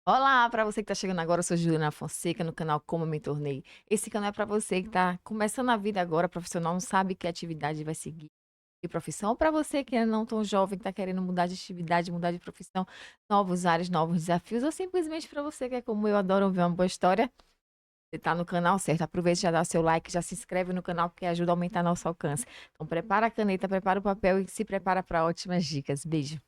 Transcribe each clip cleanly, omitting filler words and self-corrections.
Olá, para você que está chegando agora, eu sou Juliana Fonseca no canal Como Eu Me Tornei. Esse canal é para você que está começando a vida agora, profissional, não sabe que atividade vai seguir, que profissão, ou para você que é não tão jovem, que está querendo mudar de atividade, mudar de profissão, novos áreas, novos desafios, ou simplesmente para você que é como eu, adoro ouvir uma boa história, você está no canal certo. Aproveite, já dá seu like, já se inscreve no canal, porque ajuda a aumentar nosso alcance. Então prepara a caneta, prepara o papel e se prepara para ótimas dicas. Beijo.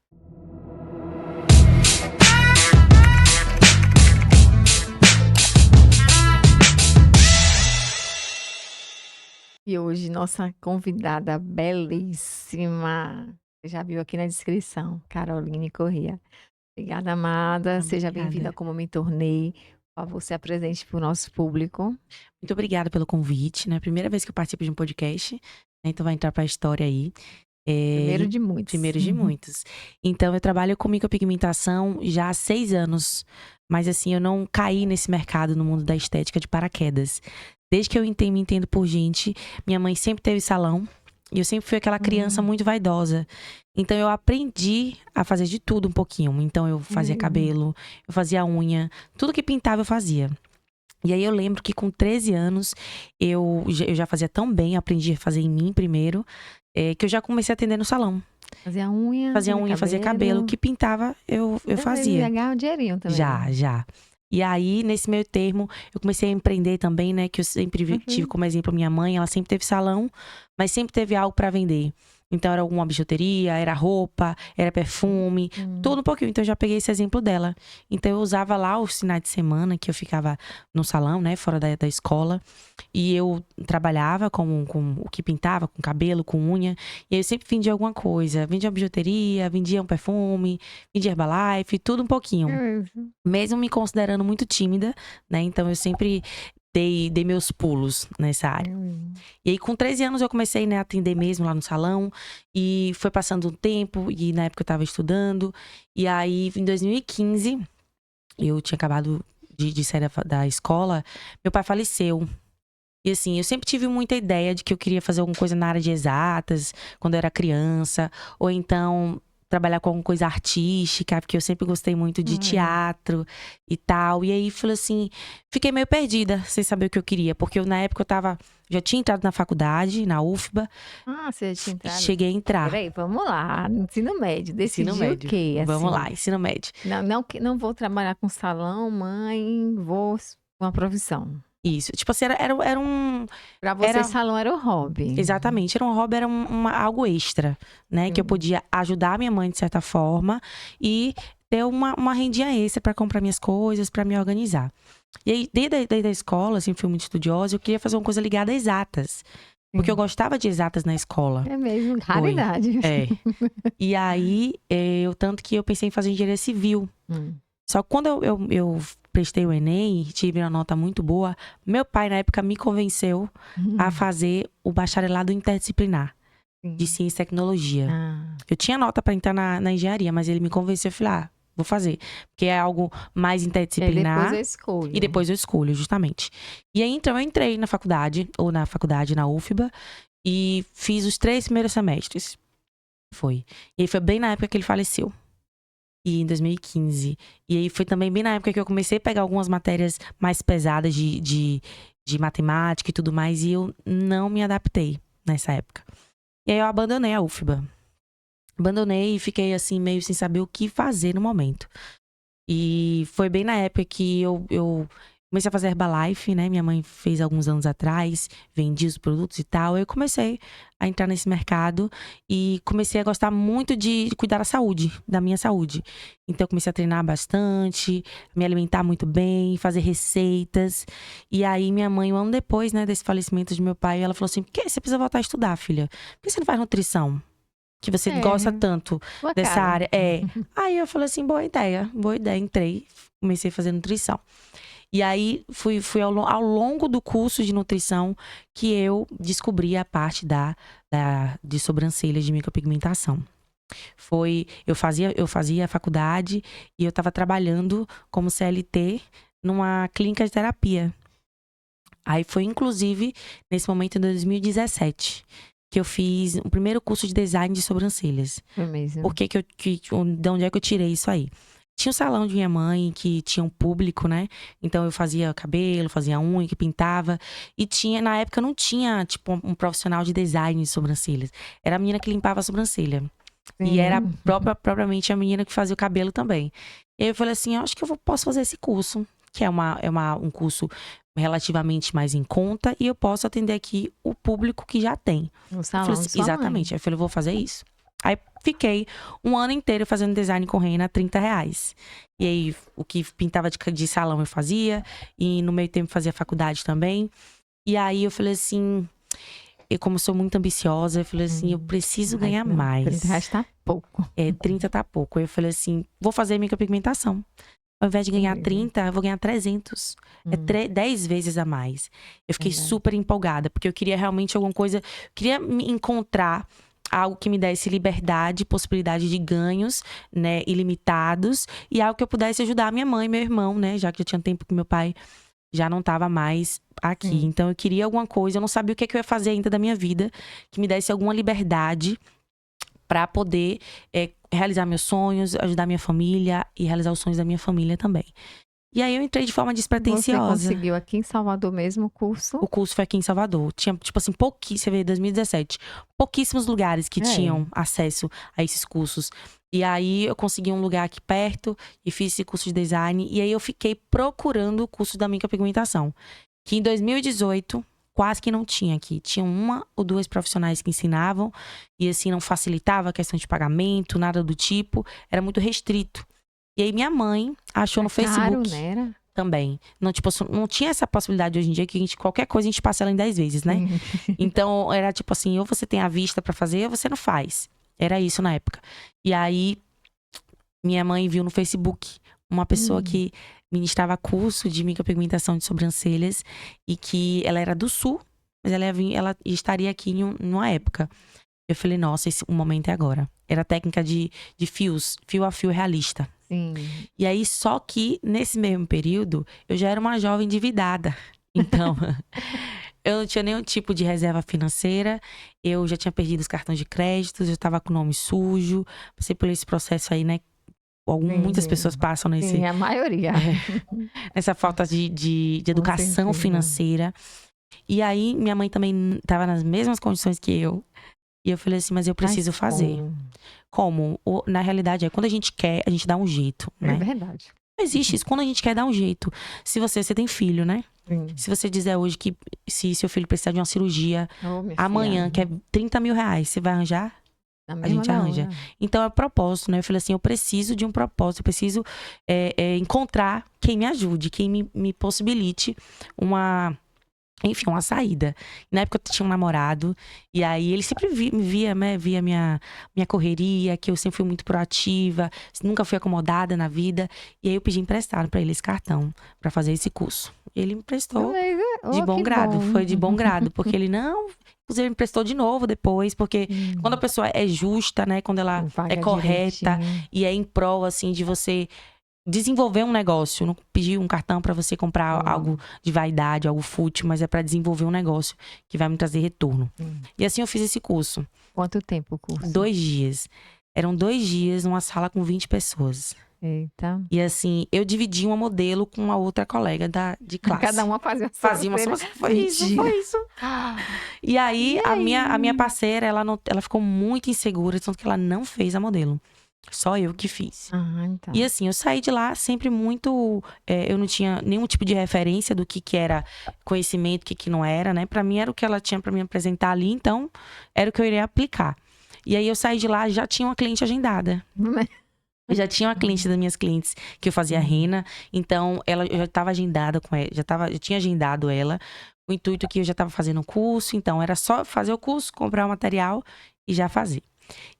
E hoje, nossa convidada belíssima, você já viu aqui na descrição, Caroline Corrêa. Obrigada, amada. Seja bem-vinda a Obrigada. Como Eu Me Tornei. Por favor, se apresente para o nosso público. Muito obrigada pelo convite, né? Primeira vez que eu participo de um podcast, né? Então vai entrar para a história aí. Primeiro de muitos. Primeiros de muitos. Então eu trabalho com micropigmentação já há 6 anos. Mas assim, eu não caí nesse mercado no mundo da estética de paraquedas. Desde que eu me entendo por gente, minha mãe sempre teve salão. E eu sempre fui aquela criança muito vaidosa. Então eu aprendi a fazer de tudo um pouquinho. Então eu fazia cabelo, eu fazia unha, tudo que pintava eu fazia. E aí eu lembro que com 13 anos, eu já fazia tão bem, aprendi a fazer em mim primeiro, que eu já comecei a atender no salão. Fazia unha, Fazia unha, fazia cabelo, o que pintava eu fazia. Já ganhar um dinheirinho também. Já. E aí, nesse meio termo, eu comecei a empreender também, né? Que eu sempre tive como exemplo minha mãe, ela sempre teve salão, mas sempre teve algo para vender. Então, era alguma bijuteria, era roupa, era perfume, tudo um pouquinho. Então, eu já peguei esse exemplo dela. Então, eu usava lá os finais de semana que eu ficava no salão, né? Fora da escola. E eu trabalhava com o que pintava, com cabelo, com unha. E aí, eu sempre vendia alguma coisa. Vendia uma bijuteria, vendia um perfume, vendia Herbalife, tudo um pouquinho. Mesmo me considerando muito tímida, né? Então, eu sempre dei meus pulos nessa área. E aí, com 13 anos, eu comecei, né, a atender mesmo lá no salão. E foi passando um tempo, e na época eu tava estudando. E aí, em 2015, eu tinha acabado de sair da escola, meu pai faleceu. E assim, eu sempre tive muita ideia de que eu queria fazer alguma coisa na área de exatas, quando eu era criança. Ou então, trabalhar com alguma coisa artística, porque eu sempre gostei muito de teatro e tal. E aí, falei assim, fiquei meio perdida, sem saber o que eu queria. Porque na época eu já tinha entrado na faculdade, na UFBA. Ah, você tinha entrado? Cheguei a entrar. Peraí, vamos lá. Ensino médio. Ensino Decidiu o médio. quê? Vamos Assim? lá, ensino médio. Não vou trabalhar com salão, mãe, vou com uma profissão. Isso. Tipo assim, era um. Pra você, salão era o hobby. Exatamente. Era um hobby, era algo extra, né? Que eu podia ajudar a minha mãe de certa forma e ter uma rendinha extra pra comprar minhas coisas, pra me organizar. E aí, desde a escola, assim, fui muito estudiosa, eu queria fazer uma coisa ligada a exatas. Porque eu gostava de exatas na escola. É mesmo, raridade. É. E aí, tanto que eu pensei em fazer engenharia civil. Só que quando eu prestei o Enem, tive uma nota muito boa, meu pai, na época, me convenceu a fazer o bacharelado interdisciplinar de ciência e tecnologia. Eu tinha nota para entrar na engenharia, mas ele me convenceu, eu falei, vou fazer. Porque é algo mais interdisciplinar. E depois eu escolho. E depois eu escolho, justamente. E aí, então, eu entrei na faculdade, na UFBA, e fiz os 3 primeiros semestres. Foi. E aí foi bem na época que ele faleceu. E em 2015. E aí foi também bem na época que eu comecei a pegar algumas matérias mais pesadas de matemática e tudo mais. E eu não me adaptei nessa época. E aí eu abandonei a UFBA. Abandonei e fiquei assim, meio sem saber o que fazer no momento. E foi bem na época que eu comecei a fazer Herbalife, né? Minha mãe fez alguns anos atrás, vendia os produtos e tal. Eu comecei a entrar nesse mercado e comecei a gostar muito de cuidar da minha saúde. Então, eu comecei a treinar bastante, me alimentar muito bem, fazer receitas. E aí, minha mãe, um ano depois, né, desse falecimento de meu pai, ela falou assim: por que você precisa voltar a estudar, filha? Por que você não faz nutrição? Que você gosta tanto dessa área. Aí eu falei assim, boa ideia. Entrei, comecei a fazer nutrição. E aí, fui ao longo do curso de nutrição que eu descobri a parte de sobrancelhas de micropigmentação. Eu fazia a faculdade e eu estava trabalhando como CLT numa clínica de terapia. Aí foi, inclusive, nesse momento, em 2017, que eu fiz o primeiro curso de design de sobrancelhas. Foi mesmo. Por que de onde é que eu tirei isso aí? Tinha o salão de minha mãe, que tinha um público, né? Então eu fazia cabelo, fazia unha, que pintava. E tinha, na época não tinha, tipo, um profissional de design de sobrancelhas. Era a menina que limpava a sobrancelha. E era Sim. propriamente a menina que fazia o cabelo também. E aí eu falei assim, eu acho que posso fazer esse curso, que é um curso relativamente mais em conta, e eu posso atender aqui o público que já tem. No Eu falei salão de assim, sua mãe. exatamente. Aí eu falei, eu vou fazer isso. Aí fiquei um ano inteiro fazendo design com rena a R$30. E aí, o que pintava de salão eu fazia. E no meio tempo fazia faculdade também. E aí eu falei assim, eu como sou muito ambiciosa, eu falei assim, eu preciso Mas ganhar não, mais. R$30 tá pouco. 30 tá pouco. Aí eu falei assim, vou fazer micropigmentação. Ao invés de ganhar Beleza. 30, eu vou ganhar 300. É 10 vezes a mais. Eu fiquei Verdade. super empolgada, porque eu queria realmente alguma coisa. Eu queria me encontrar algo que me desse liberdade, possibilidade de ganhos, né, ilimitados. E algo que eu pudesse ajudar a minha mãe e meu irmão, né, já que já tinha tempo que meu pai já não estava mais aqui. Então eu queria alguma coisa, eu não sabia o que é que eu ia fazer ainda da minha vida, que me desse alguma liberdade para poder realizar meus sonhos, ajudar minha família e realizar os sonhos da minha família também. E aí eu entrei de forma Você despretensiosa. conseguiu aqui em Salvador mesmo o curso? O curso foi aqui em Salvador. Tinha, tipo assim, pouquíssimos, você vê, 2017, pouquíssimos lugares que tinham acesso a esses cursos. E aí eu consegui um lugar aqui perto e fiz esse curso de design. E aí eu fiquei procurando o curso da micropigmentação. Que em 2018, quase que não tinha aqui. Tinha uma ou duas profissionais que ensinavam. E assim, não facilitava a questão de pagamento, nada do tipo. Era muito restrito. E aí minha mãe achou no Facebook. Caro, né? Era? Também. Não, tipo, não tinha essa possibilidade hoje em dia que qualquer coisa a gente parcela em 10 vezes, né? Então, era tipo assim, ou você tem a vista pra fazer, ou você não faz. Era isso na época. E aí, minha mãe viu no Facebook uma pessoa que ministrava curso de micropigmentação de sobrancelhas e que ela era do Sul, mas ela estaria aqui em uma época. Eu falei, nossa, o momento é agora. Era técnica de fios, fio a fio realista. Sim. E aí, só que nesse mesmo período, eu já era uma jovem endividada. Então, eu não tinha nenhum tipo de reserva financeira. Eu já tinha perdido os cartões de crédito, eu estava com o nome sujo. Passei por esse processo aí, né? Muitas pessoas passam nesse... Sim, a maioria. nessa falta de educação certeza. financeira. E aí, minha mãe também estava nas mesmas condições que eu. E eu falei assim, mas eu preciso fazer. Como? Na realidade, quando a gente quer, a gente dá um jeito, né? É verdade. Não existe isso. Quando a gente quer dar um jeito. Se você tem filho, né? Sim. Se você dizer hoje que se seu filho precisar de uma cirurgia Minha amanhã, que filha, é 30 mil reais, você vai arranjar? na A mesma gente da arranja. hora. Então é propósito, né? Eu falei assim, eu preciso de um propósito. Eu preciso encontrar quem me ajude, quem me possibilite uma saída. Na época eu tinha um namorado, e aí ele sempre me via, né? Via minha correria, que eu sempre fui muito proativa, nunca fui acomodada na vida. E aí eu pedi emprestado pra ele esse cartão, pra fazer esse curso. Ele me emprestou de bom grado, foi de bom grado, porque ele inclusive ele me emprestou de novo depois, porque quando a pessoa é justa, né? Quando ela Paga é correta direitinho. e é em prol, assim, de você desenvolver um negócio. Não pedir um cartão para você comprar algo de vaidade, algo fútil, mas é para desenvolver um negócio que vai me trazer retorno. E assim eu fiz esse curso. Quanto tempo o curso? 2 dias. Eram 2 dias numa sala com 20 pessoas. Eita. E assim, eu dividi uma modelo com uma outra colega de classe. Cada uma fazia uma sobrancelha. Foi isso. E aí, a minha parceira, ela ficou muito insegura, tanto que ela não fez a modelo. Só eu que fiz. Tá. E assim, eu saí de lá sempre muito... eu não tinha nenhum tipo de referência do que era conhecimento, o que não era, né? Pra mim era o que ela tinha pra me apresentar ali, então era o que eu iria aplicar. E aí eu saí de lá, já tinha uma cliente agendada. Eu já tinha uma cliente das minhas clientes que eu fazia rena, então eu já estava agendada com ela, eu tinha agendado ela, o intuito que eu já estava fazendo o curso, então era só fazer o curso, comprar o material e já fazer.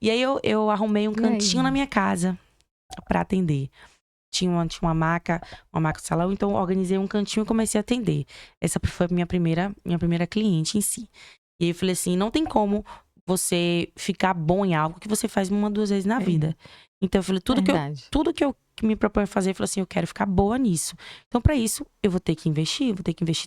E aí eu arrumei um cantinho na minha casa para atender. Tinha uma maca de salão, então eu organizei um cantinho e comecei a atender. Essa foi a minha primeira cliente em si. E aí eu falei assim, não tem como você ficar bom em algo que você faz 1, 2 vezes na vida. Então eu falei, tudo que eu me proponho a fazer, eu falei assim, eu quero ficar boa nisso. Então para isso, eu vou ter que investir,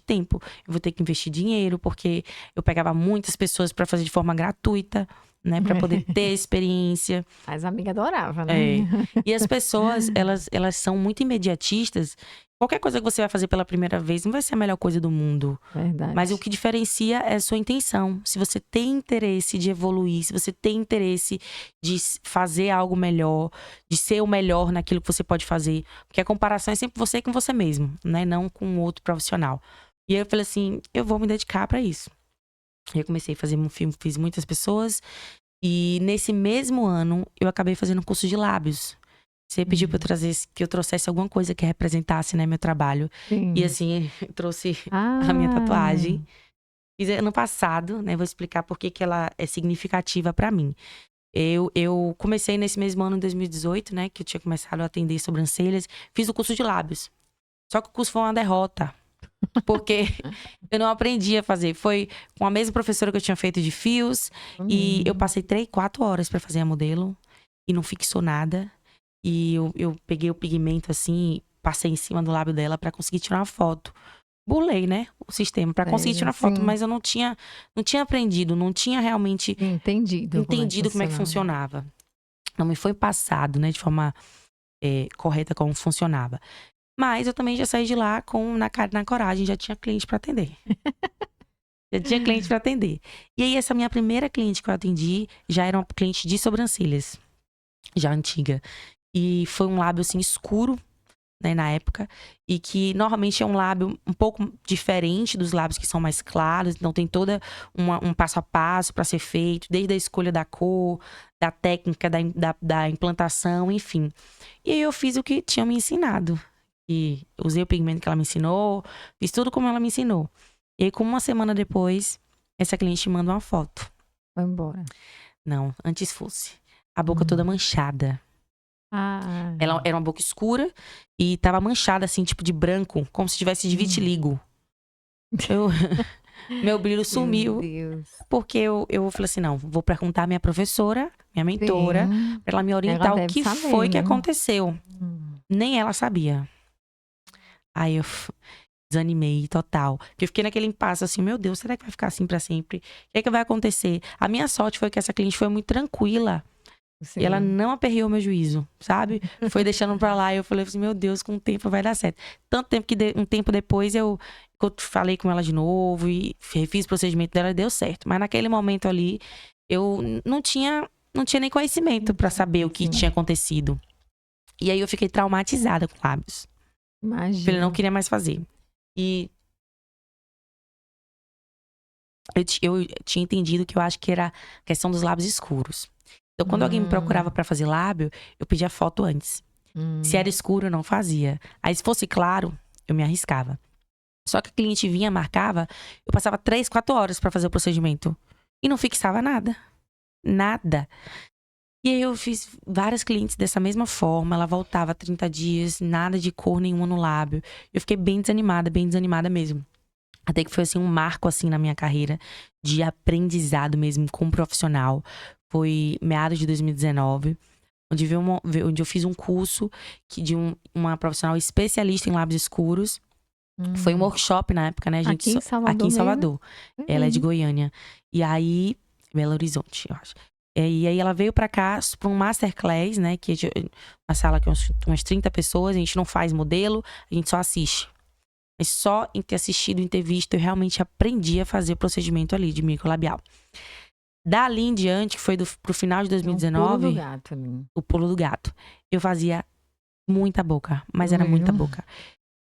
tempo, eu vou ter que investir dinheiro, porque eu pegava muitas pessoas para fazer de forma gratuita. né? Pra poder ter experiência. As amigas adoravam, né? É. E as pessoas, elas são muito imediatistas. Qualquer coisa que você vai fazer pela primeira vez não vai ser a melhor coisa do mundo. Verdade. Mas o que diferencia é a sua intenção. Se você tem interesse de evoluir, se você tem interesse de fazer algo melhor, de ser o melhor naquilo que você pode fazer. Porque a comparação é sempre você com você mesmo, né? Não com outro profissional. E aí eu falei assim, eu vou me dedicar pra isso. Eu comecei a fazer um filme, fiz muitas pessoas. E nesse mesmo ano, eu acabei fazendo um curso de lábios. Você pediu pra que eu trouxesse alguma coisa que representasse, né, meu trabalho. Sim. E assim, eu trouxe a minha tatuagem. Fiz ano passado, né? Vou explicar por que ela é significativa pra mim. Eu comecei nesse mesmo ano, em 2018, né? Que eu tinha começado a atender sobrancelhas. Fiz o curso de lábios. Só que o curso foi uma derrota. Porque eu não aprendi a fazer. Foi com a mesma professora que eu tinha feito de fios. E eu passei 4 horas pra fazer a modelo. E não fixou nada. E eu peguei o pigmento assim, passei em cima do lábio dela pra conseguir tirar uma foto. Burlei, né, o sistema pra conseguir tirar foto, sim. mas eu não tinha aprendido, não tinha realmente Entendido como é que funcionava. Não me foi passado, né, de forma correta como funcionava. Mas eu também já saí de lá com na cara e na coragem, já tinha cliente pra atender. Já tinha cliente pra atender. E aí essa minha primeira cliente que eu atendi já era uma cliente de sobrancelhas, já antiga. E foi um lábio assim escuro, né, na época, e que normalmente é um lábio um pouco diferente dos lábios que são mais claros, então tem toda um passo a passo para ser feito, desde a escolha da cor, da técnica, da implantação, enfim. E aí eu fiz o que tinha me ensinado. E usei o pigmento que ela me ensinou, fiz tudo como ela me ensinou. E aí, como uma semana depois, essa cliente manda uma foto. Foi embora. Não, antes fosse. A boca toda manchada. Ela era uma boca escura e tava manchada, assim, tipo de branco, como se tivesse de vitiligo. Meu brilho sumiu. Meu Deus. Porque eu falei assim, não, vou perguntar à minha professora, minha mentora, pra ela me orientar Ela o que deve saber, foi que né? aconteceu. Nem ela sabia. Aí eu desanimei total. Porque eu fiquei naquele impasse assim, meu Deus, será que vai ficar assim pra sempre? O que é que vai acontecer? A minha sorte foi que essa cliente foi muito tranquila. Sim. E ela não aperreou meu juízo, sabe? Foi deixando pra lá e eu falei assim, meu Deus, com o tempo vai dar certo. Tanto tempo que um tempo depois eu falei com ela de novo e refiz o procedimento dela e deu certo. Mas naquele momento ali, eu não tinha nem conhecimento pra saber o que tinha acontecido. E aí eu fiquei traumatizada com lábios. Imagina. Ele não queria mais fazer. E eu tinha entendido que eu acho que era a questão dos lábios escuros. Então, quando alguém me procurava pra fazer lábio, eu pedia foto antes. Se era escuro, eu não fazia. Aí, se fosse claro, eu me arriscava. Só que a cliente vinha, marcava, eu passava 3, 4 horas pra fazer o procedimento. E não fixava nada. Nada. E aí, eu fiz várias clientes dessa mesma forma. Ela voltava 30 dias, nada de cor nenhuma no lábio. Eu fiquei bem desanimada mesmo. Até que foi, assim, um marco, assim, na minha carreira de aprendizado mesmo com um profissional. Foi meados de 2019, onde eu fiz um curso de uma profissional especialista em lábios escuros. Foi um workshop na época, né, gente? Aqui em Salvador. Ela é de Goiânia. E aí, Belo Horizonte, eu acho. E aí ela veio pra cá pra um masterclass, né? Que é uma sala com umas 30 pessoas, a gente não faz modelo, a gente só assiste. Mas só em ter assistido, em ter visto, eu realmente aprendi a fazer o procedimento ali de microlabial. Dali em diante, que foi pro final de 2019... O pulo do gato ali. O pulo do gato. Eu fazia muita boca, mas era muita boca.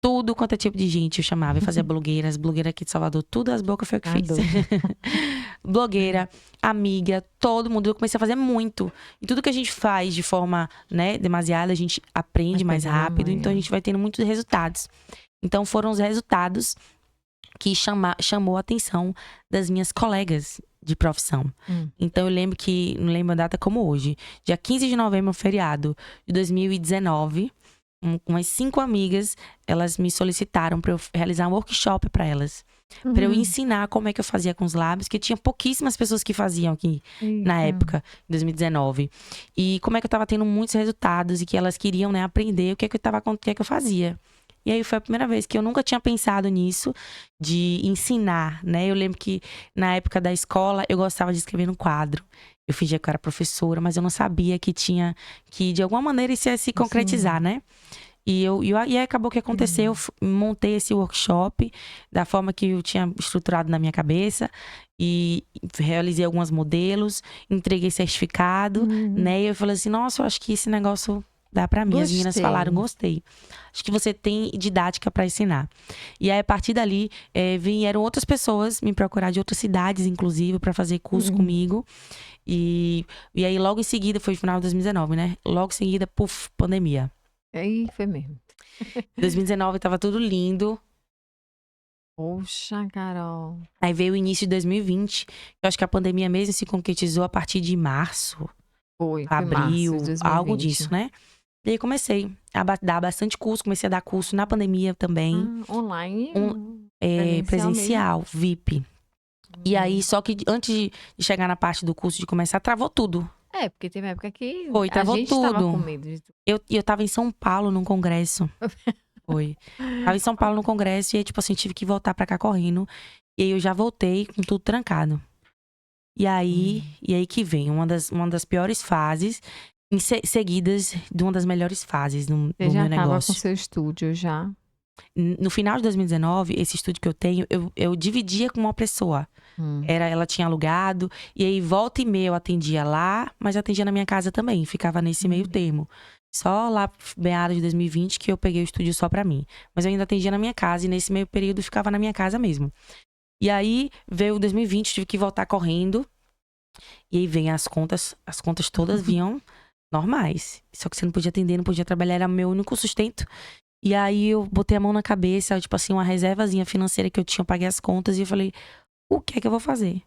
Tudo quanto é tipo de gente eu chamava. Eu fazia blogueiras, blogueira aqui de Salvador, tudo as bocas foi o que fiz. Blogueira, amiga, todo mundo. Eu comecei a fazer muito. E tudo que a gente faz de forma, né, demasiada, a gente aprende mais rápido. Então a gente vai tendo muitos resultados. Então foram os resultados que chamou a atenção das minhas colegas de profissão. Então eu lembro que, não lembro a data como hoje, dia 15 de novembro, um feriado de 2019, umas 5 amigas, elas me solicitaram para eu realizar um workshop para elas. Para eu ensinar como é que eu fazia com os lábios, que tinha pouquíssimas pessoas que faziam aqui na época, em 2019. E como é que eu tava tendo muitos resultados e que elas queriam, né, aprender o que é que eu fazia. E aí foi a primeira vez que eu nunca tinha pensado nisso, de ensinar, né? Eu lembro que na época da escola eu gostava de escrever no quadro. Eu fingia que eu era professora, mas eu não sabia que tinha que, de alguma maneira, isso ia se concretizar, né? E aí acabou que aconteceu, eu montei esse workshop da forma que eu tinha estruturado na minha cabeça e realizei alguns modelos, entreguei certificado, né? E eu falei assim, nossa, eu acho que esse negócio dá pra mim. As meninas falaram, gostei. Acho que você tem didática pra ensinar. E aí, a partir dali, vieram outras pessoas me procurar de outras cidades, inclusive, pra fazer curso comigo. E aí, logo em seguida, foi no final de 2019, né? Logo em seguida, puf, pandemia. Aí foi mesmo. 2019 tava tudo lindo. Poxa, Carol. Aí veio o início de 2020. Eu acho que a pandemia mesmo se concretizou a partir de março, Foi abril, março de algo 2020. disso, né? E aí comecei a dar bastante curso. Comecei a dar curso na pandemia também. Online? Presencial, VIP. E aí, só que antes de chegar na parte do curso, de começar, travou tudo. Porque teve uma época que a Travou gente tudo. estava com medo de tudo. Eu tava em São Paulo num congresso. Foi. Tava em São Paulo no congresso e aí, tipo assim, tive que voltar pra cá correndo. E aí eu já voltei com tudo trancado. E aí que vem uma das piores fases, seguidas de uma das melhores fases do Você já meu estava negócio. com seu estúdio já? No final de 2019, esse estúdio que eu tenho, eu dividia com uma pessoa. Ela tinha alugado, e aí volta e meia eu atendia lá, mas atendia na minha casa também, ficava nesse meio termo. Só lá, meados de 2020, que eu peguei o estúdio só pra mim. Mas eu ainda atendia na minha casa, e nesse meio período ficava na minha casa mesmo. E aí, veio 2020, tive que voltar correndo. E aí vem as contas todas vinham normais. Só que você não podia atender, não podia trabalhar, era meu único sustento. E aí eu botei a mão na cabeça, tipo assim, uma reservazinha financeira que eu tinha, eu paguei as contas e eu falei, o que é que eu vou fazer?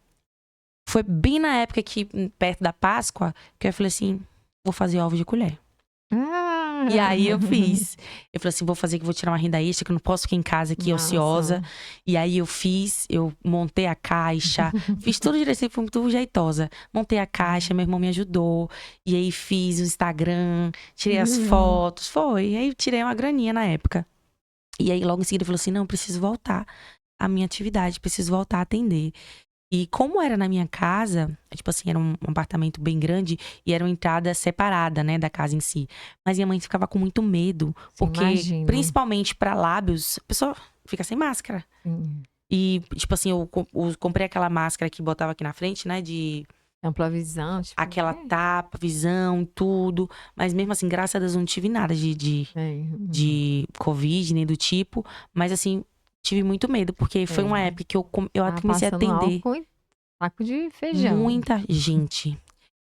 Foi bem na época que, perto da Páscoa, que eu falei assim, vou fazer ovos de colher. E aí eu fiz. Eu falei assim, vou fazer que vou tirar uma renda extra, que eu não posso ficar em casa aqui ociosa. E aí eu montei a caixa, fiz tudo direitinho, fui muito jeitosa. Montei a caixa, meu irmão me ajudou. E aí fiz o Instagram, tirei as fotos, foi. E aí tirei uma graninha na época. E aí logo em seguida eu falei assim, não, preciso voltar à minha atividade, preciso voltar a atender. E como era na minha casa, tipo assim, era um apartamento bem grande e era uma entrada separada, né, da casa em si. Mas minha mãe ficava com muito medo, porque principalmente para lábios, a pessoa fica sem máscara. E, tipo assim, eu comprei aquela máscara que botava aqui na frente, né, de ampla visão, tipo, aquela tapa, visão, tudo. Mas mesmo assim, graças a Deus, eu não tive nada de Covid, nem do tipo. Mas assim, tive muito medo, porque foi uma época que eu comecei a atender saco de feijão. Muita gente.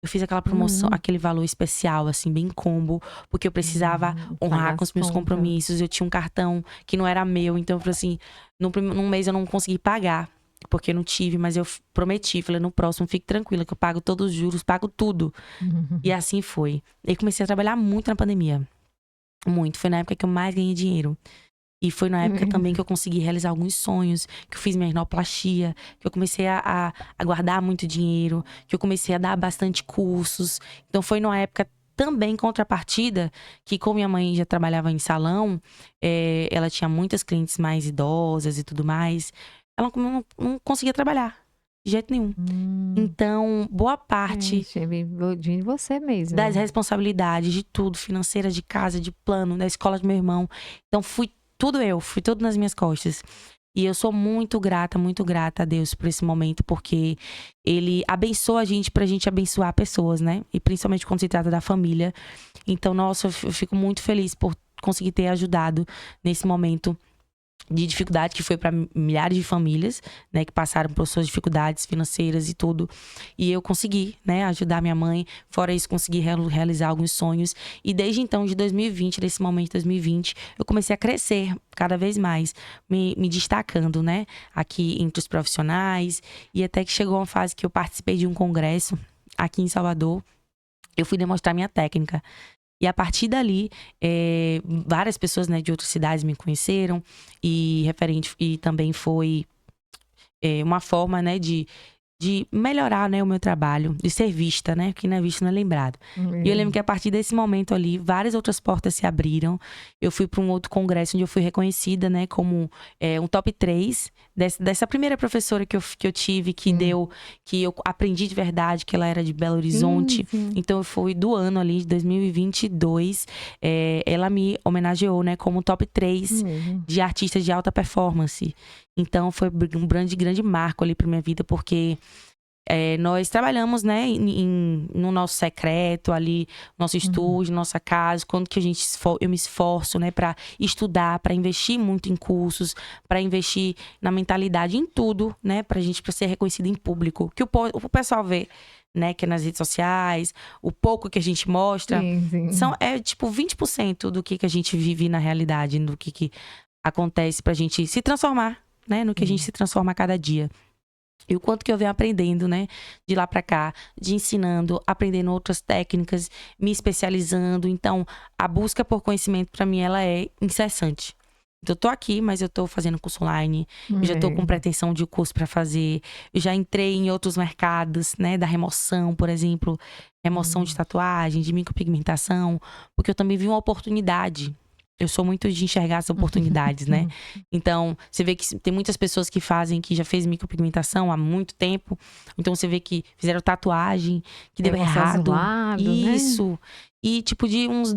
Eu fiz aquela promoção, aquele valor especial, assim, bem combo, porque eu precisava honrar com os meus compromissos. Eu tinha um cartão que não era meu, então eu falei assim, num mês eu não consegui pagar, porque eu não tive, mas eu prometi, falei, no próximo fique tranquila, que eu pago todos os juros, pago tudo. E assim foi. E comecei a trabalhar muito na pandemia. Muito. Foi na época que eu mais ganhei dinheiro. E foi na época também que eu consegui realizar alguns sonhos, que eu fiz minha rinoplastia, que eu comecei a guardar muito dinheiro, que eu comecei a dar bastante cursos. Então foi numa época também, em contrapartida, que como minha mãe já trabalhava em salão, ela tinha muitas clientes mais idosas e tudo mais, ela não conseguia trabalhar, de jeito nenhum. Então, boa parte de você mesmo. das responsabilidades, de tudo, financeira, de casa, de plano, da escola do meu irmão. Então, fui tudo nas minhas costas. E eu sou muito grata a Deus por esse momento, porque Ele abençoa a gente pra gente abençoar pessoas, né? E principalmente quando se trata da família. Então, nossa, eu fico muito feliz por conseguir ter ajudado nesse momento de dificuldade que foi para milhares de famílias, né, que passaram por suas dificuldades financeiras e tudo. E eu consegui, né, ajudar minha mãe. Fora isso, consegui realizar alguns sonhos. E desde então, de 2020, desse momento de 2020, eu comecei a crescer cada vez mais, me destacando, né, aqui entre os profissionais. E até que chegou uma fase que eu participei de um congresso aqui em Salvador. Eu fui demonstrar minha técnica. E a partir dali, várias pessoas, né, de outras cidades me conheceram e também foi uma forma, né, de melhorar, né, o meu trabalho, de ser vista, né, que não é visto não é lembrado. E eu lembro que a partir desse momento ali, várias outras portas se abriram. Eu fui para um outro congresso onde eu fui reconhecida, né, como um top 3 dessa primeira professora que eu tive, que eu aprendi de verdade, que ela era de Belo Horizonte. Sim. Então, foi do ano ali, de 2022, ela me homenageou, né, como top 3 de artistas de alta performance. Então, foi um grande marco ali pra minha vida, porque nós trabalhamos, né, no nosso secreto ali, nosso estúdio, nossa casa, quando que eu me esforço, né, para estudar, para investir muito em cursos, para investir na mentalidade, em tudo, né, pra ser reconhecido em público, que o pessoal vê, né, que é nas redes sociais, o pouco que a gente mostra, tipo 20% do que a gente vive na realidade, do que acontece pra gente se transformar, né, no que a gente se transforma a cada dia. E o quanto que eu venho aprendendo, né? De lá pra cá, de ensinando, aprendendo outras técnicas, me especializando. Então, a busca por conhecimento, pra mim, ela é incessante. Então, eu tô aqui, mas eu tô fazendo curso online. Eu já tô com pretensão de curso pra fazer. Eu já entrei em outros mercados, né? Da remoção, por exemplo. Remoção de tatuagem, de micropigmentação. Porque eu também vi uma oportunidade. Eu sou muito de enxergar as oportunidades, né? Então, você vê que tem muitas pessoas que já fez micropigmentação há muito tempo. Então, você vê que fizeram tatuagem, que deu errado. Isso. Né? E, tipo, de uns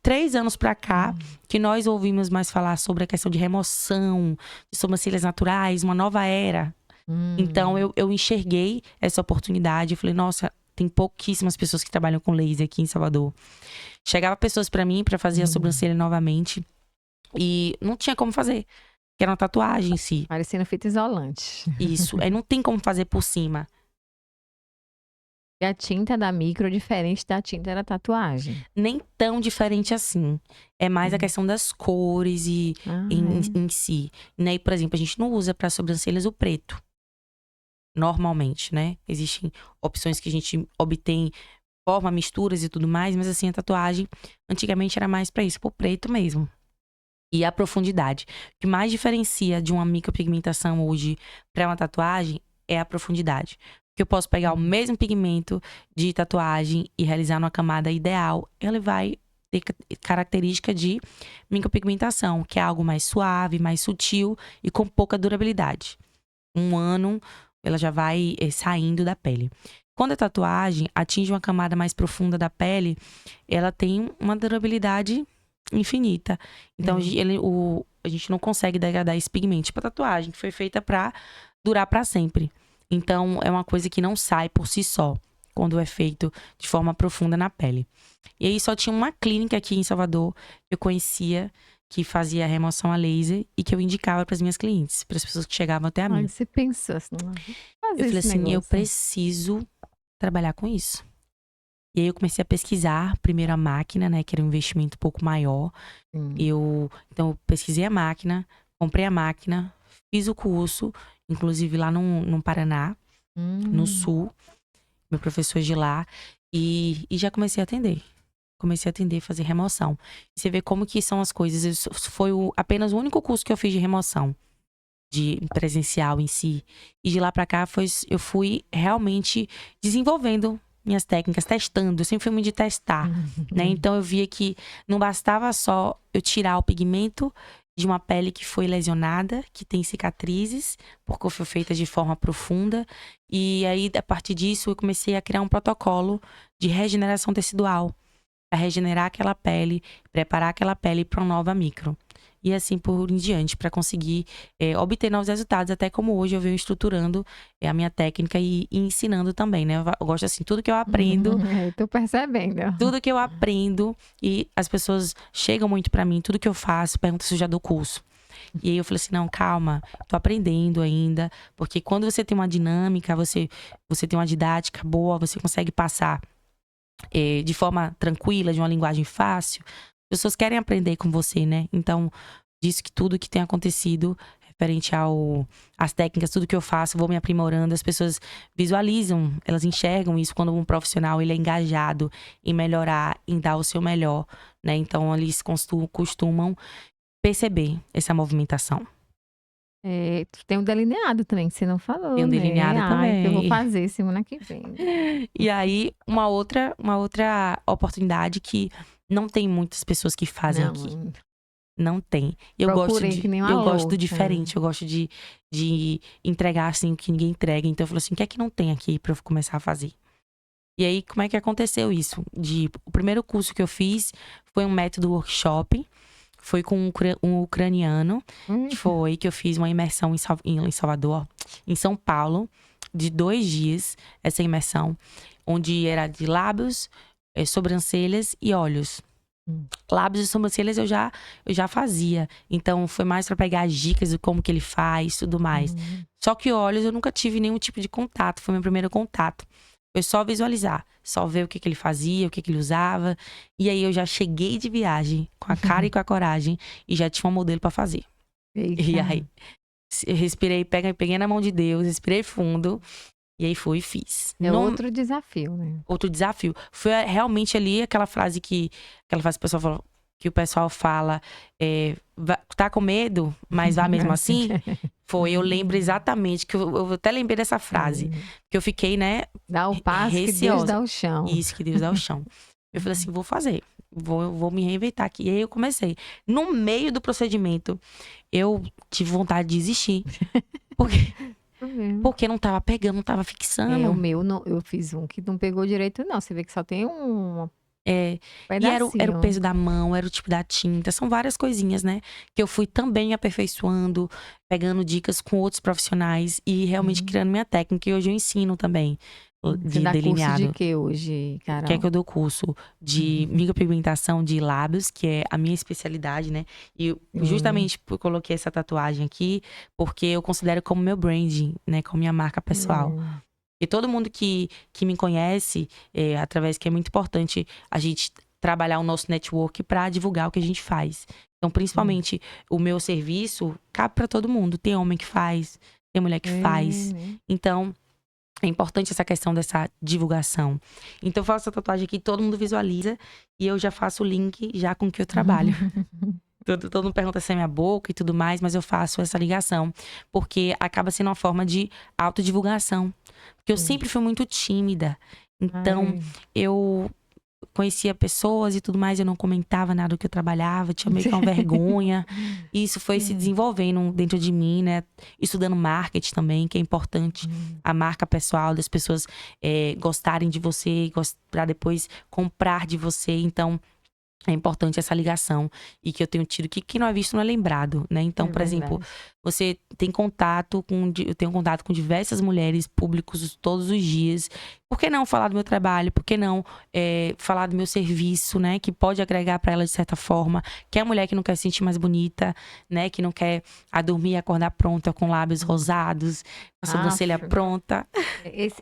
3 anos pra cá, que nós ouvimos mais falar sobre a questão de remoção, de sobrancelhas naturais, uma nova era. Então, eu enxerguei essa oportunidade. Eu falei, nossa, tem pouquíssimas pessoas que trabalham com laser aqui em Salvador. Chegava pessoas pra mim pra fazer a sobrancelha novamente. E não tinha como fazer. Que era uma tatuagem em si. Parecendo fita isolante. Isso. Aí não tem como fazer por cima. E a tinta da micro é diferente da tinta da tatuagem. Nem tão diferente assim. É mais a questão das cores e em si. Né? E, por exemplo, a gente não usa pra sobrancelhas o preto. Normalmente, né? Existem opções que a gente obtém forma, misturas e tudo mais, mas assim, a tatuagem antigamente era mais pra isso, pro preto mesmo. E a profundidade. O que mais diferencia de uma micropigmentação hoje pra uma tatuagem é a profundidade. Porque eu posso pegar o mesmo pigmento de tatuagem e realizar numa camada ideal, ele vai ter característica de micropigmentação, que é algo mais suave, mais sutil e com pouca durabilidade. 1 ano, ela já vai saindo da pele. Quando a tatuagem atinge uma camada mais profunda da pele, ela tem uma durabilidade infinita. Então, a gente não consegue degradar esse pigmento. Tipo a tatuagem, que foi feita pra durar pra sempre. Então, é uma coisa que não sai por si só, quando é feito de forma profunda na pele. E aí, só tinha uma clínica aqui em Salvador que eu conhecia, que fazia remoção a laser e que eu indicava para as minhas clientes, para as pessoas que chegavam até a mim. Você pensou assim, eu falei assim, eu preciso trabalhar com isso. E aí eu comecei a pesquisar primeiro a máquina, né, que era um investimento um pouco maior. Então eu pesquisei a máquina, comprei a máquina, fiz o curso, inclusive lá no Paraná, no Sul, meu professor é de lá, e já comecei a atender. Comecei a atender, fazer remoção. E você vê como que são as coisas. Foi apenas o único curso que eu fiz de remoção, de presencial em si. E de lá pra cá, eu fui realmente desenvolvendo minhas técnicas, testando. Eu sempre fui muito de testar, né? Então, eu via que não bastava só eu tirar o pigmento de uma pele que foi lesionada, que tem cicatrizes, porque foi feita de forma profunda. E aí, a partir disso, eu comecei a criar um protocolo de regeneração tecidual, para regenerar aquela pele, preparar aquela pele para uma nova micro. E assim por em diante, para conseguir obter novos resultados, até como hoje eu venho estruturando a minha técnica e ensinando também, né? Eu gosto assim, tudo que eu aprendo... Tô percebendo. Tudo que eu aprendo e as pessoas chegam muito para mim, tudo que eu faço, perguntam se eu já dou curso. E aí eu falei assim, não, calma, tô aprendendo ainda, porque quando você tem uma dinâmica, você tem uma didática boa, você consegue passar de forma tranquila, de uma linguagem fácil, as pessoas querem aprender com você, né? Então, disso que tudo que tem acontecido referente às técnicas, tudo que eu faço, vou me aprimorando, as pessoas visualizam, elas enxergam isso quando um profissional ele é engajado em melhorar, em dar o seu melhor, né? Então, eles costumam perceber essa movimentação. Tu tem um delineado também, que você não falou, Tem um delineado também. Eu vou fazer semana que vem. E aí, uma outra oportunidade que não tem muitas pessoas que fazem aqui. Não tem. Eu gosto Procurei que nem uma eu gosto do louca. diferente. Eu gosto de entregar, assim, o que ninguém entrega. Então, eu falo assim, o que é que não tem aqui pra eu começar a fazer? E aí, como é que aconteceu isso? O primeiro curso que eu fiz foi um método workshop. Foi com um ucraniano. Foi que eu fiz uma imersão em Salvador, em São Paulo, de 2 dias, essa imersão. Onde era de lábios, sobrancelhas e olhos. Lábios e sobrancelhas eu já fazia. Então, foi mais pra pegar as dicas de como que ele faz, tudo mais. Só que olhos eu nunca tive nenhum tipo de contato. Foi meu primeiro contato. Foi só visualizar, só ver o que ele fazia, o que ele usava. E aí eu já cheguei de viagem, com a cara e com a coragem, e já tinha um modelo pra fazer. Eita. E aí, eu respirei, peguei na mão de Deus, respirei fundo, e aí fui e fiz. É outro desafio, né? Outro desafio. Foi realmente ali aquela frase que o pessoal fala, tá com medo, mas vá mesmo assim. Foi, eu lembro exatamente, que eu até lembrei dessa frase. Que eu fiquei, né, Dá o passo que Deus receosa. dá o chão. Isso, que Deus dá o chão. Eu falei assim, vou fazer. Vou me reinventar aqui. E aí eu comecei. No meio do procedimento, eu tive vontade de desistir. Porque não tava pegando, não tava fixando. O meu, eu fiz um que não pegou direito, não. Você vê que só tem um E era o peso da mão, era o tipo da tinta. São várias coisinhas, né? Que eu fui também aperfeiçoando, pegando dicas com outros profissionais e realmente criando minha técnica. E hoje eu ensino também de delineado. Curso de quê hoje, Carol? Que é que eu dou curso de micropigmentação de lábios, que é a minha especialidade, né? E justamente eu coloquei essa tatuagem aqui, porque eu considero como meu branding, né? Como minha marca pessoal. E todo mundo que me conhece, através que é muito importante a gente trabalhar o nosso network para divulgar o que a gente faz. Então, principalmente, o meu serviço cabe para todo mundo. Tem homem que faz, tem mulher que faz. Então, é importante essa questão dessa divulgação. Então, eu faço essa tatuagem aqui, todo mundo visualiza. E eu já faço o link já com o que eu trabalho. Todo mundo pergunta se é minha boca e tudo mais, mas eu faço essa ligação. Porque acaba sendo uma forma de autodivulgação. Porque eu sempre fui muito tímida. Então, eu conhecia pessoas e tudo mais, eu não comentava nada do que eu trabalhava, tinha meio que uma vergonha. E isso foi se desenvolvendo dentro de mim, né? Estudando marketing também, que é importante. A marca pessoal, das pessoas gostarem de você, pra depois comprar de você. Então, é importante essa ligação e que eu tenho tido, que quem não é visto não é lembrado, né? Então, por exemplo, você tem contato eu tenho contato com diversas mulheres, públicos todos os dias. Por que não falar do meu trabalho? Por que não falar do meu serviço, né? Que pode agregar para ela de certa forma. Que é a mulher que não quer se sentir mais bonita, né? Que não quer dormir e acordar pronta com lábios rosados, com a sobrancelha pronta.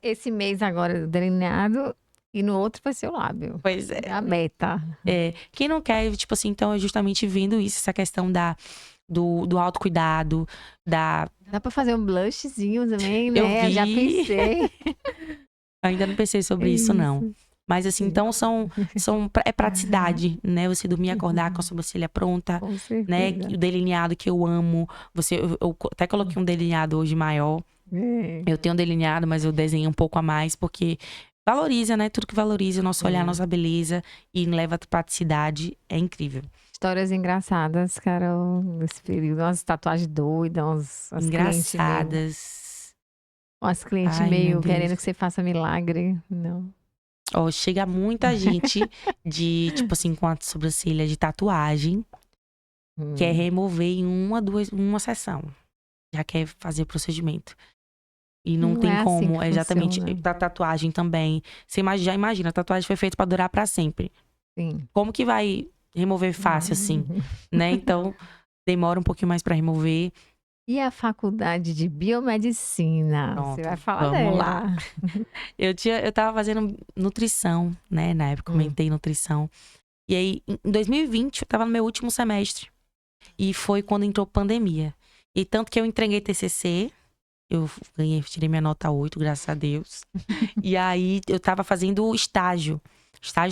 Esse mês agora, delineado. E no outro vai ser o lábio. Pois é. É a meta. Quem não quer, tipo assim, então é justamente vendo isso, essa questão do autocuidado, Dá pra fazer um blushzinho também, né? Eu vi. Já pensei. Ainda não pensei sobre isso, não. Mas assim, então é praticidade, né? Você dormir e acordar com a sobrancelha pronta, né? O delineado que eu amo. Eu até coloquei um delineado hoje maior. Eu tenho um delineado, mas eu desenhei um pouco a mais, porque valoriza, né? Tudo que valoriza o nosso olhar, a nossa beleza e leva a praticidade. É incrível. Histórias engraçadas, Carol, nesse período. Umas tatuagens doidas, umas engraçadas. Umas clientes meio querendo que você faça milagre. Não. Chega muita gente de, tipo assim, com a sobrancelha de tatuagem, quer remover em uma sessão. Já quer fazer o procedimento. E não tem como, assim exatamente, funciona. da tatuagem também. Você já imagina, a tatuagem foi feita pra durar pra sempre. Sim. Como que vai remover fácil assim, né? Então, demora um pouquinho mais pra remover. E a faculdade de biomedicina? Pronto, você vai falar vamos dela. lá. Eu tava fazendo nutrição, né? Na época, comentei nutrição. E aí, em 2020, eu tava no meu último semestre. E foi quando entrou pandemia. E tanto que eu entreguei TCC... Eu tirei minha nota 8, graças a Deus. E aí, eu tava fazendo estágio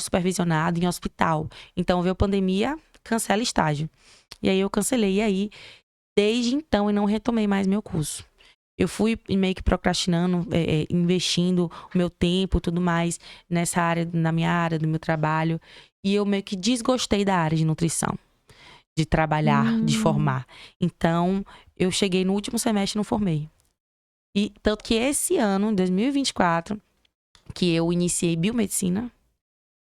supervisionado em hospital. Então, veio a pandemia, cancela estágio. E aí, eu cancelei. E aí, desde então, eu não retomei mais meu curso. Eu fui meio que procrastinando, investindo o meu tempo e tudo mais nessa área, na minha área, do meu trabalho. E eu meio que desgostei da área de nutrição. de trabalhar, de formar. Então, eu cheguei no último semestre e não formei. E tanto que esse ano, em 2024, que eu iniciei biomedicina,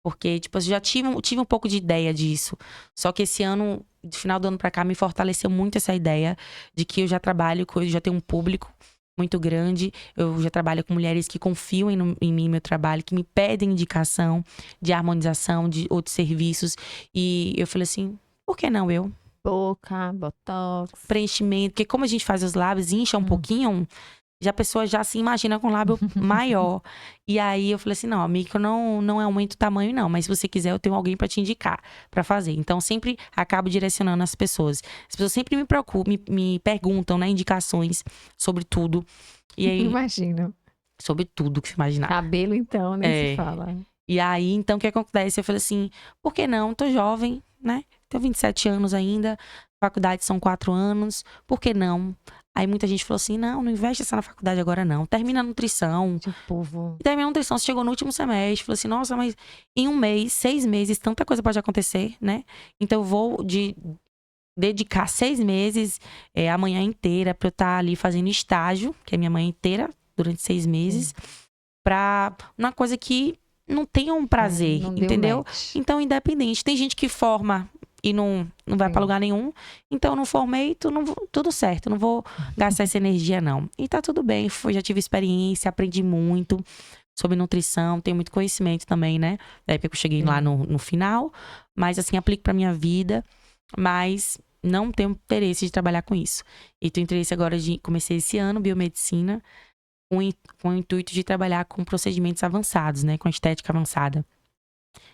porque, tipo, eu já tive um pouco de ideia disso. Só que esse ano, do final do ano pra cá, me fortaleceu muito essa ideia de que eu já trabalho, eu já tenho um público muito grande. Eu já trabalho com mulheres que confiam em mim, meu trabalho, que me pedem indicação de harmonização, de outros serviços. E eu falei assim, por que não eu? Boca, botox. Preenchimento, porque como a gente faz os lábios, incha um pouquinho, já a pessoa já se imagina com o lábio maior. E aí eu falei assim, não, a micro não aumenta o tamanho não, mas se você quiser eu tenho alguém pra te indicar pra fazer. Então sempre acabo direcionando as pessoas. As pessoas sempre me procuram, me perguntam, né, indicações sobre tudo. E aí, Imagino. sobre tudo que você imaginar. Cabelo, então, nem se fala. E aí, então, o que acontece? Eu falei assim, por que não? Tô jovem, né? Tenho 27 anos ainda, faculdade são 4 anos, por que não? Aí muita gente falou assim, não investe essa na faculdade agora não, termina a nutrição. De povo. Termina a nutrição, você chegou no último semestre, falou assim, nossa, mas em 1 mês, 6 meses, tanta coisa pode acontecer, né? Então eu vou dedicar 6 meses, a manhã inteira, pra eu estar ali fazendo estágio, que é a minha manhã inteira, durante 6 meses, pra uma coisa que não tenha um prazer, Não deu entendeu? match. Então, independente. Tem gente que forma e não vai pra lugar nenhum. Então, eu não formei, tudo certo. Não vou gastar essa energia, não. E tá tudo bem. Já tive experiência, aprendi muito sobre nutrição. Tenho muito conhecimento também, né? Da época que eu cheguei lá no final. Mas, assim, aplico pra minha vida. Mas não tenho interesse de trabalhar com isso. E tenho interesse agora comecei esse ano, biomedicina, com o intuito de trabalhar com procedimentos avançados, né? Com estética avançada.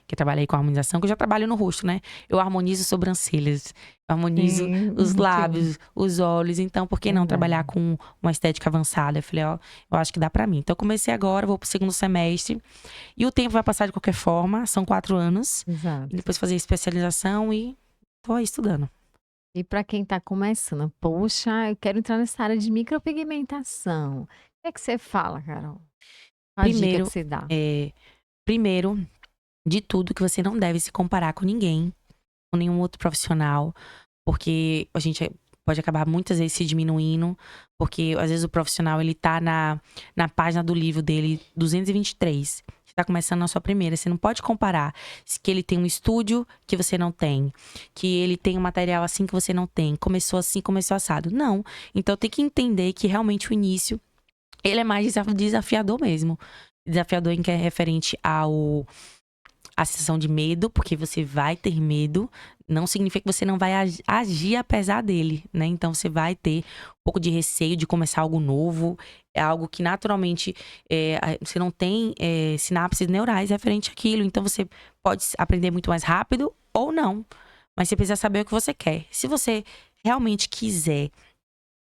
Que eu trabalhei com harmonização, que eu já trabalho no rosto, né? Eu harmonizo sobrancelhas, eu harmonizo os lábios, os olhos. Então, por que não trabalhar com uma estética avançada? Eu falei, ó, eu acho que dá pra mim. Então, eu comecei agora, vou pro 2º semestre. E o tempo vai passar de qualquer forma, são 4 anos. Exato. E depois fazer especialização e tô aí estudando. E para quem tá começando, poxa, eu quero entrar nessa área de micropigmentação. O que é que você fala, Carol? Qual a dica que você dá? Primeiro de tudo, que você não deve se comparar com ninguém, com nenhum outro profissional, porque a gente pode acabar muitas vezes se diminuindo, porque às vezes o profissional ele tá na página do livro dele 223. Você tá começando na sua primeira, você não pode comparar que ele tem um estúdio que você não tem, que ele tem um material assim que você não tem, começou assim, começou assado. Não. Então tem que entender que realmente o início ele é mais desafiador mesmo. Desafiador em que é referente a sensação de medo, porque você vai ter medo, não significa que você não vai agir apesar dele, né? Então você vai ter um pouco de receio de começar algo novo, é algo que naturalmente você não tem sinapses neurais referente àquilo, então você pode aprender muito mais rápido ou não, mas você precisa saber o que você quer. Se você realmente quiser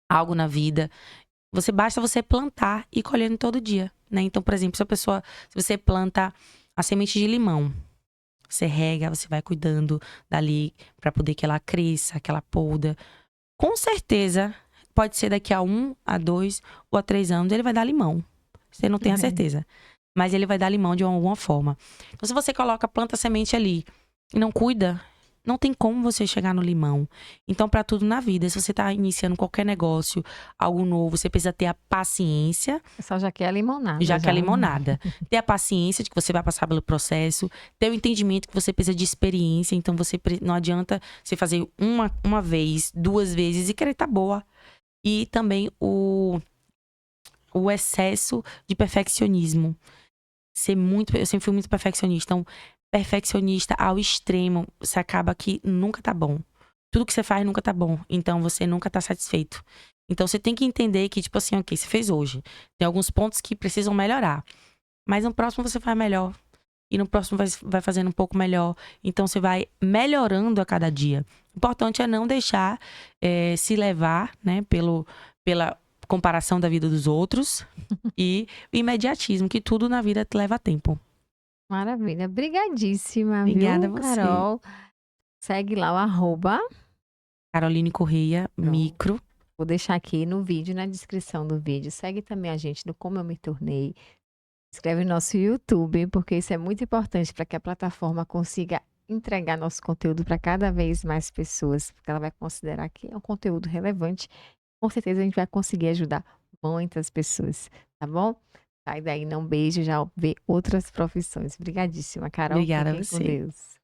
algo na vida, basta você plantar e colhendo todo dia, né? Então, por exemplo, se você planta a semente de limão, você rega, você vai cuidando dali pra poder que ela cresça, que ela polda. Com certeza, pode ser daqui a 1, a 2 ou a 3 anos, ele vai dar limão. Você não tem a certeza. Mas ele vai dar limão de alguma forma. Então, se você planta a semente ali e não cuida, não tem como você chegar no limão. Então, para tudo na vida, se você tá iniciando qualquer negócio, algo novo, você precisa ter a paciência. O pessoal já quer a limonada. Já quer a limonada. Ter a paciência de que você vai passar pelo processo. Ter o entendimento que você precisa de experiência. Então, não adianta você fazer uma vez, 2 vezes e querer tá boa. E também o excesso de perfeccionismo. Eu sempre fui muito perfeccionista. Então, perfeccionista ao extremo, você acaba que nunca tá bom. Tudo que você faz nunca tá bom. Então, você nunca tá satisfeito. Então, você tem que entender que, tipo assim, ok, você fez hoje. Tem alguns pontos que precisam melhorar. Mas no próximo você faz melhor. E no próximo vai fazendo um pouco melhor. Então, você vai melhorando a cada dia. O importante é não deixar se levar, né, pela comparação da vida dos outros e o imediatismo, que tudo na vida leva tempo. Maravilha. Obrigadíssima, Obrigada viu, a você. Carol? Segue lá o Caroline Correia, micro. Vou deixar aqui no vídeo, na descrição do vídeo. Segue também a gente no Como Eu Me Tornei. Inscreve no nosso YouTube, porque isso é muito importante para que a plataforma consiga entregar nosso conteúdo para cada vez mais pessoas, porque ela vai considerar que é um conteúdo relevante. Com certeza a gente vai conseguir ajudar muitas pessoas, tá bom? Sai daí, não beijo, já vê outras profissões. Obrigadíssima, Carol. Obrigada a Fiquem com você. Deus.